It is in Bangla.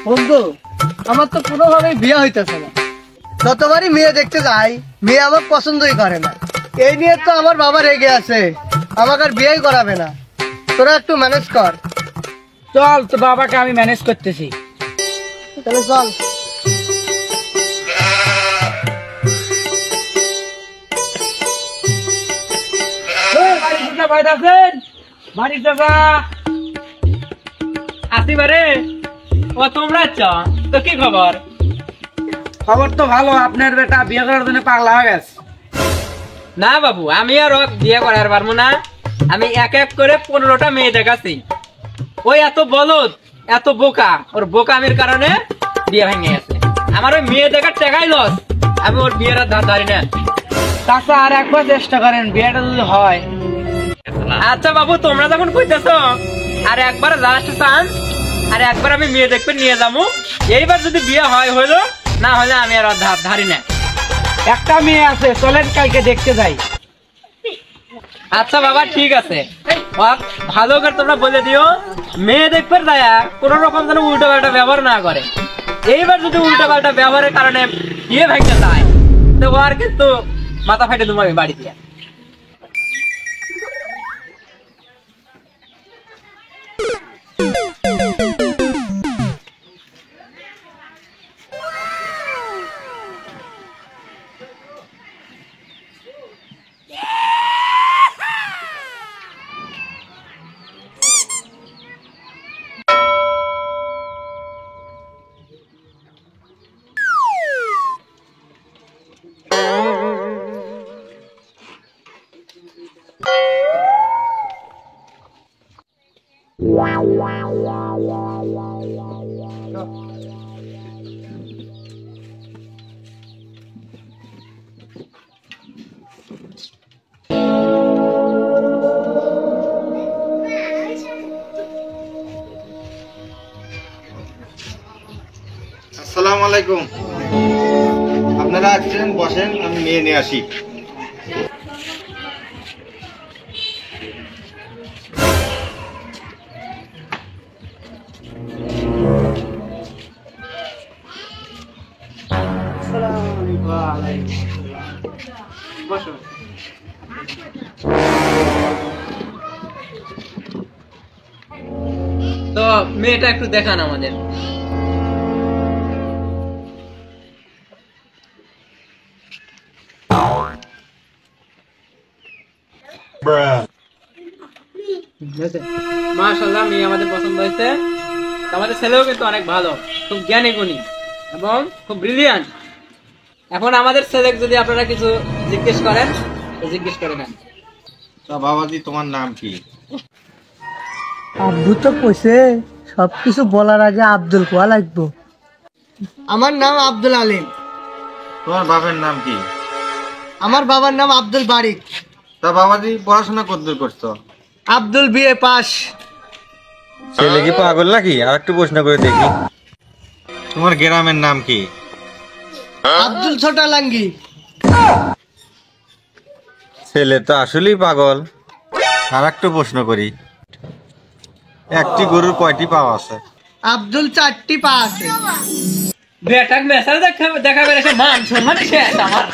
বন্ধু আমার তো কোনোভাবেই বিয়ে হইতেছে না। যতবারই মেয়ে দেখতে যাই মেয়ে আমার পছন্দই করে না। এই নিয়ে তো আমার বাবা রেগে আছে, আমাকে আর বিয়েই করাবে না। তোরা একটু ম্যানেজ কর। চল তো বাবাকে আমি ম্যানেজ করতেছি। তাহলে চল। তো কি খবর? খবর তো ভালো, আপনার বেটা বিয়ে করার জন্য পাগলা হয়ে গেছে। না বাবু, আমি আর বিয়ে করার পারবো না। আমি এক এক করে 15টা মেয়ে দেখাচ্ছি। ওই এত বলদ, এত বোকা, ওর বোকামির কারণে বিয়ে ভেঙে গেছে। আমার ওই মেয়ে দেখার টাকাই লস, আমি ওর বিয়ের ধার ধারি না। চাচা আর একবার চেষ্টা করেন, বিয়েটা যদি হয়। আচ্ছা বাবু, তোমরা যখন কইতেছো আর একবার লাস্ট চান্স, আর একবার আমি মেয়ে দেখতে নিয়ে যাবো। এইবার যদি বিয়ে হয় হইলো, না হলে আমি আর ধার ধারি না। একটা মেয়ে আছে, চলেন কালকে দেখতে যাই। আচ্ছা বাবা, ঠিক আছে। ভালো করে তোমরা বলে দিও, মেয়ে দেখবে যায় কোন রকম যেন উল্টো পাল্টা ব্যবহার না করে। এইবার যদি উল্টো পাল্টা ব্যবহারের কারণে বিয়ে ভেঙে যায়, তো আর কিন্তু মাথা ফাটে দেবো আমি বাড়ি দিয়ে। আসসালামু আলাইকুম। আপনারা আসছেন, বসেন, আমি মেয়ে নিয়ে আসি। তো মেয়েটা একটু দেখান আমাদের। মাশাআল্লাহ, মেয়ে আমাদের পছন্দ হয়েছে। আমাদের ছেলেও কিন্তু অনেক ভালো, খুব জ্ঞানী গুণী এবং খুব ব্রিলিয়ান্ট। এখন আমাদের ছেলেকে যদি আপনারা কিছু জিজ্ঞেস করেন তো জিজ্ঞেস করে নেন। তা বাবাজি, তোমার নাম কি? আব্বু তো কইছে সবকিছু বলার আগে আব্দুল কোয়া লাগবো। আমার নাম আব্দুল আলিম। তোমার বাবার নাম কি? আমার বাবার নাম আব্দুল বারিক। তা বাবাজি, পড়াশোনা কতদূর করছো? Abdul BA pass. ছেলে কি পাগল নাকি? আর একটু প্রশ্ন করে দেখি। তোমার গ্রামের নাম কি? আব্দুল ছোটা লাঙ্গি। ছেলে তো আসলেই পাগল। আর একটু প্রশ্ন করি, একটি গরুর কয়টি পা আছে? আব্দুল 4টি পা আছে। বেটাক মেসাজ দেখাবে মান সম্মান শেষ আমার।